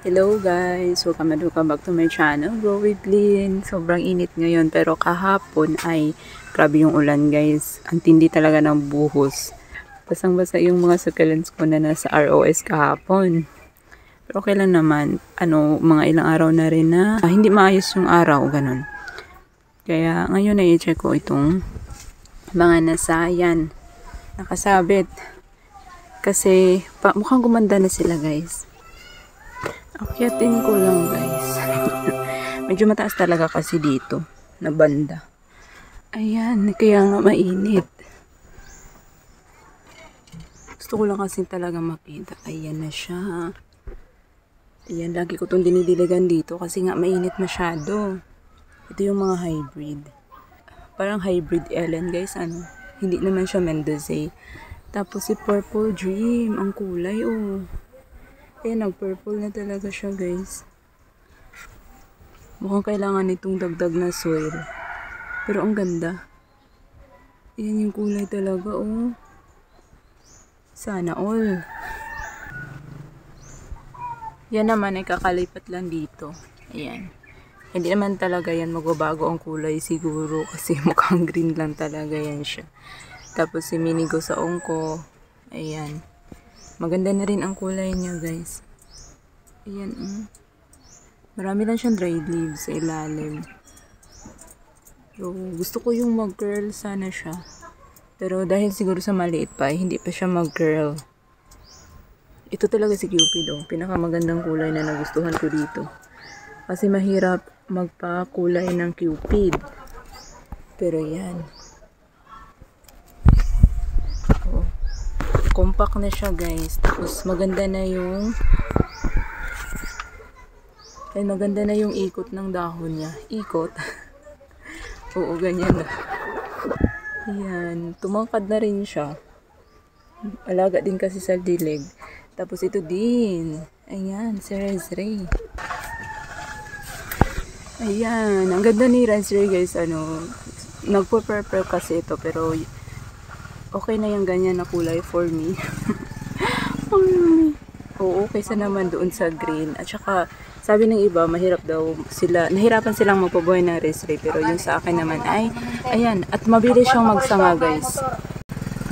Hello guys! Welcome back to my channel, Grow with Lynn. Sobrang init ngayon pero kahapon ay grabe yung ulan guys. Ang tindi talaga ng buhos. Basang-basa yung mga succulents ko na nasa ROS kahapon. Pero okay lang naman. Mga ilang araw na rin na hindi maayos yung araw, ganun. Kaya ngayon ay i-check ko itong mga nasayan. Nakasabit. Kasi mukhang gumanda na sila guys. Akyatin ko lang guys. Medyo mataas talaga kasi dito na banda. Ayan, kaya nga mainit. Gusto ko lang kasi talaga makita. Ayan na siya. Ayan, lagi ko itong dinidiligan dito kasi nga mainit masyado. Ito yung mga hybrid. Parang hybrid Ellen guys. Hindi naman siya Mendoza. Tapos si Purple Dream. Ang kulay oh. Ayan, nag-purple na talaga siya guys. Mukhang kailangan itong dagdag na soil. Pero ang ganda. Ayan yung kulay talaga oh. Sana all. Yan naman ay kakalipat lang dito. Ayan. Hindi naman talaga yan magbabago ang kulay siguro. Kasi mukhang green lang talaga yan siya. Tapos si Minigo sa ongko. Ayan. Maganda na rin ang kulay niya guys. Ayan Marami lang siyang dried leaves sa ilalim. So, gusto ko yung mag-curl sana siya. Pero dahil siguro sa maliit pa, hindi pa siya mag-curl. Ito talaga si Cupid oh. Pinakamagandang kulay na nagustuhan ko dito. Kasi mahirap magpakulay ng Cupid. Pero yan. Compact na siya guys. Tapos maganda na yung ikot ng dahon niya. Ikot. Oo, ganyan na. Ayan. Tumangkad na rin siya. Alaga din kasi sa dilig. Tapos ito din. Ayan, si Resray. Ayan. Ang ganda ni Resray guys. Nagpo-purple kasi ito. Pero okay na yung ganyan na kulay for me. Oo, kaysa naman doon sa green. At saka, sabi ng iba, nahirapan silang magpabuhay ng Resray. Pero yung sa akin naman ay, ayan. At mabilis siyang magsanga guys.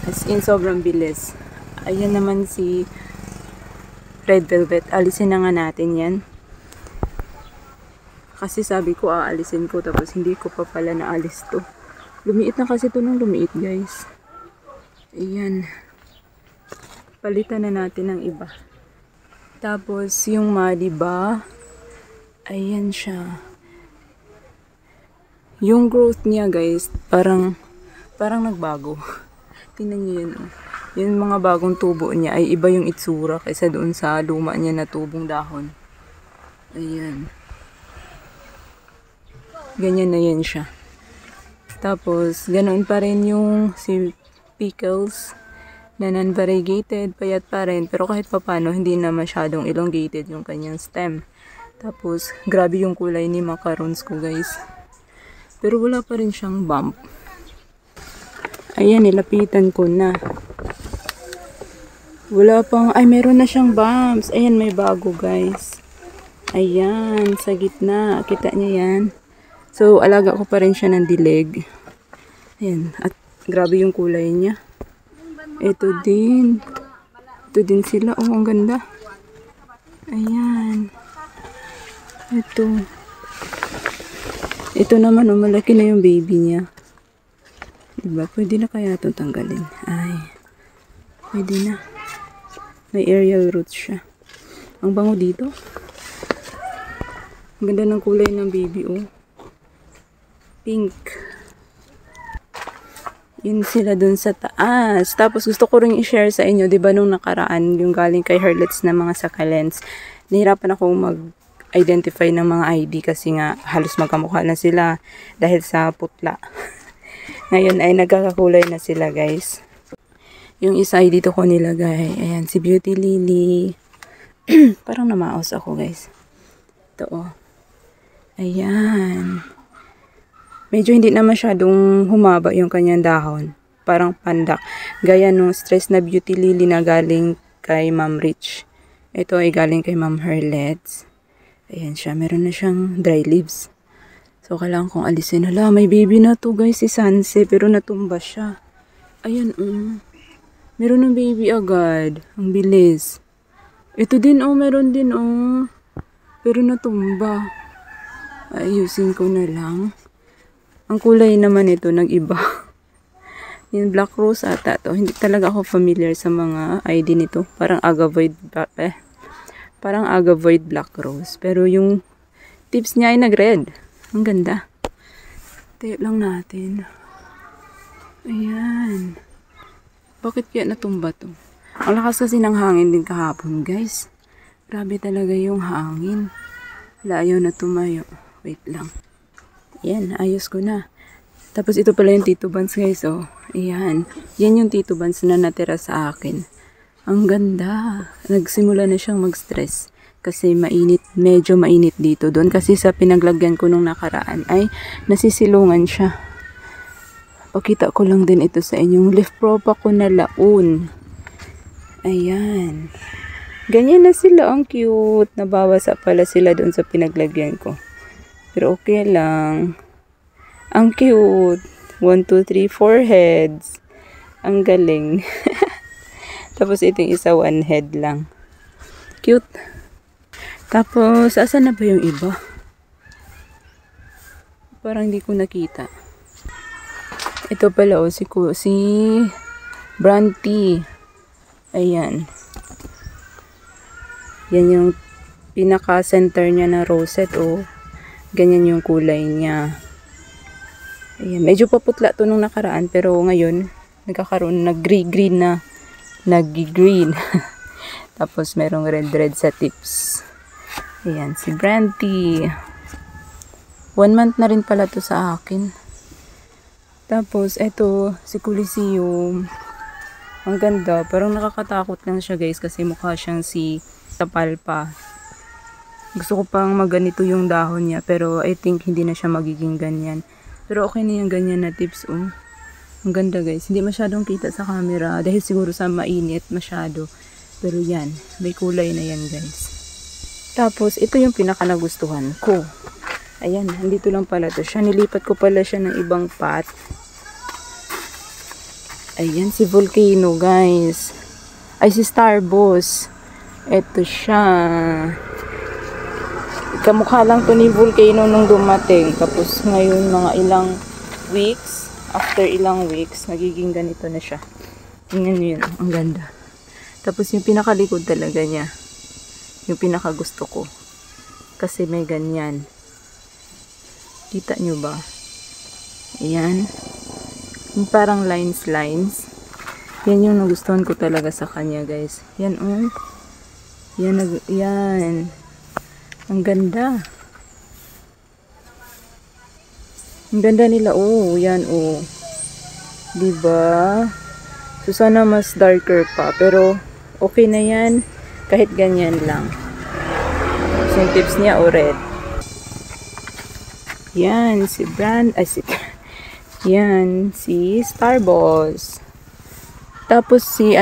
As in, sobrang bilis. Ayan naman si Red Velvet. Alisin na nga natin yan. Kasi sabi ko, aalisin ko. Tapos hindi ko pa pala naalis to. Lumiit na kasi to nung lumiit guys. Ayan. Palitan na natin ng iba. Tapos, yung diba? Ayan siya. Yung growth niya, guys, parang nagbago. Tingnan niyo yun. Yung mga bagong tubo niya ay iba yung itsura kaysa doon sa luma niya na tubong dahon. Ayan. Ganyan na yan siya. Tapos, ganoon pa rin yung si Pickles na non-variegated, payat pa rin. Pero kahit papano, hindi na masyadong elongated yung kanyang stem. Tapos, grabe yung kulay ni macarons ko guys. Pero wala pa rin siyang bump. Ayan, nilapitan ko na. Wala pang, meron na siyang bumps. Ayan, may bago guys. Ayan, sa gitna. Kita niya yan. So, alaga ko pa rin siya ng dilig. Ayan, at grabe yung kulay niya. Ito din. Ito din sila. Oh, ang ganda. Ayan. Ito. Ito naman, malaki na yung baby niya. Diba? Pwede na kaya itong tanggalin. Ay. Pwede na. May aerial roots siya. Ang bango dito. Ang ganda ng kulay ng baby, oh. Pink. Yun sila dun sa taas. Tapos gusto ko rin i-share sa inyo, diba nung nakaraan, yung galing kay Herlitz na mga succulents, nahirapan ako mag-identify ng mga ID kasi nga halos magkamukha na sila dahil sa putla. Ngayon ay nagkakakulay na sila guys. Yung isa ay dito ko nilagay. Ayan, si Beauty Lily. Parang namaos ako guys. Ito oh. Ayan. Medyo hindi na masyadong humaba yung kanyang dahon. Parang pandak. Gaya nung stress na Beauty Lily na galing kay Ma'am Rich. Ito ay galing kay Ma'am Herlets. Ayan siya. Meron na siyang dry leaves. So, kailangan kong alisin. Hala, may baby na to guys, si Sanse. Pero natumba siya. Ayan, meron ng baby agad. Ang bilis. Ito din, meron din, Pero natumba. Ayusin ko na lang. Ang kulay naman ito, nag-iba. Yung black rose ata to. Hindi talaga ako familiar sa mga ID nito. Parang agavoid black rose. Pero yung tips niya ay nag-red. Ang ganda. Tayo lang natin. Ayan. Bakit kaya natumba to? Ang lakas kasi ng hangin din kahapon, guys. Grabe talaga yung hangin. Wala, ayaw na tumayo. Wait lang. Ayan, ayos ko na. Tapos ito pala yung Tito Buns, guys, Ayan. Yan yung Tito Buns na natira sa akin. Ang ganda. Nagsimula na siyang mag-stress. Kasi medyo mainit dito. Doon kasi sa pinaglagyan ko nung nakaraan ay nasisilungan siya. Pakita ko lang din ito sa inyong leaf propa ko na laon. Ayan. Ganyan na sila. Ang cute. Nabawasa pala sila doon sa pinaglagyan ko. Pero okay lang. Ang cute. 1, 2, 3, 4 heads. Ang galing. Tapos itong isa 1 head lang. Cute. Tapos, asan na ba yung iba? Parang hindi ko nakita. Ito pala, si Branty. Ayan. Yan yung pinaka-center niya na rosette, Ganyan yung kulay niya. Ayan. Medyo paputla to nung nakaraan, pero ngayon, nagkakaroon, nag-green na. Nag-green. Tapos, merong red sa tips. Ayan, si Branty. 1 month na rin pala to sa akin. Tapos, eto, si Coliseum. Ang ganda. Parang nakakatakot lang siya, guys, kasi mukha siyang si Tapalpa. Gusto ko pang maganito yung dahon niya, pero I think hindi na siya magiging ganyan. Pero okay na yung ganyan na tips, Ang ganda, guys. Hindi masyadong kita sa camera, dahil siguro sa mainit masyado. Pero yan, may kulay na yan, guys. Tapos, ito yung pinaka nagustuhan ko. Ayan, nandito lang pala to siya. Nilipat ko pala siya ng ibang pot. Ayan, si Volcano, guys. Ay, si Starboss. Ito siya. Kamukha lang to ni Volcano nung dumating. Tapos, ngayon, mga ilang weeks, after ilang weeks, nagiging ganito na siya. Tingnan nyo yun, ang ganda. Tapos, yung pinakalikod talaga niya. Yung pinaka gusto ko. Kasi may ganyan. Kita nyo ba? Ayan. Yung parang lines. Yan yung nagustuhan ko talaga sa kanya, guys. Yan, Yan. Ang ganda. Ang ganda nila, Yan, Diba? So, sana mas darker pa. Pero, okay na yan. Kahit ganyan lang. So, yung tips niya, red. Yan, yan, si Starboss. Tapos, si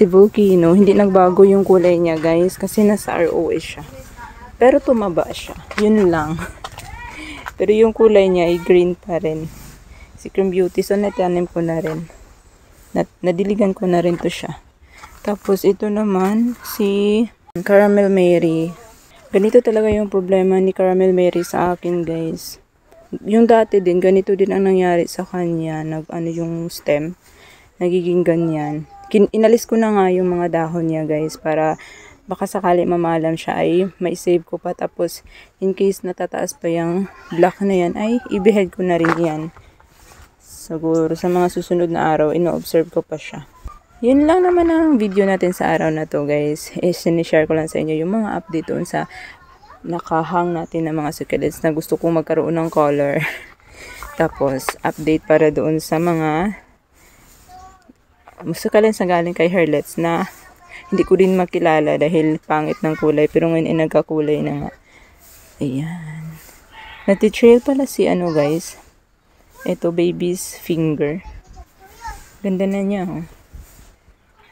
Volcano, hindi nagbago yung kulay niya, guys. Kasi nasa ROS siya. Pero tumaba siya. Yun lang. Pero yung kulay niya ay green pa rin. Si Cream Beauty, so natanim ko na rin. Nadiligan ko na rin to siya. Tapos, ito naman, si Caramel Mary. Ganito talaga yung problema ni Caramel Mary sa akin, guys. Yung dati din, ganito din ang nangyari sa kanya. Yung stem, nagiging ganyan. Inalis ko na nga yung mga dahon niya, guys, para baka sakali mamalam siya ay may save ko pa. Tapos, in case natataas pa yung black na yan, ay i-behead ko na rin yan. Siguro sa mga susunod na araw, ino-observe ko pa siya. Yun lang naman ang video natin sa araw na to, guys. Sinishare ko lang sa inyo yung mga update doon sa nakahang natin ng mga succulents na gusto kong magkaroon ng color. Tapos, update para doon sa mga succulents na galing kay Herlets na hindi ko din makilala dahil pangit ng kulay. Pero ngayon ay nagkakulay na nga. Ayan. Natitrail pala si guys. Ito, baby's finger. Ganda na niya,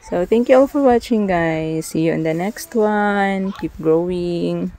So, thank you all for watching, guys. See you in the next one. Keep growing.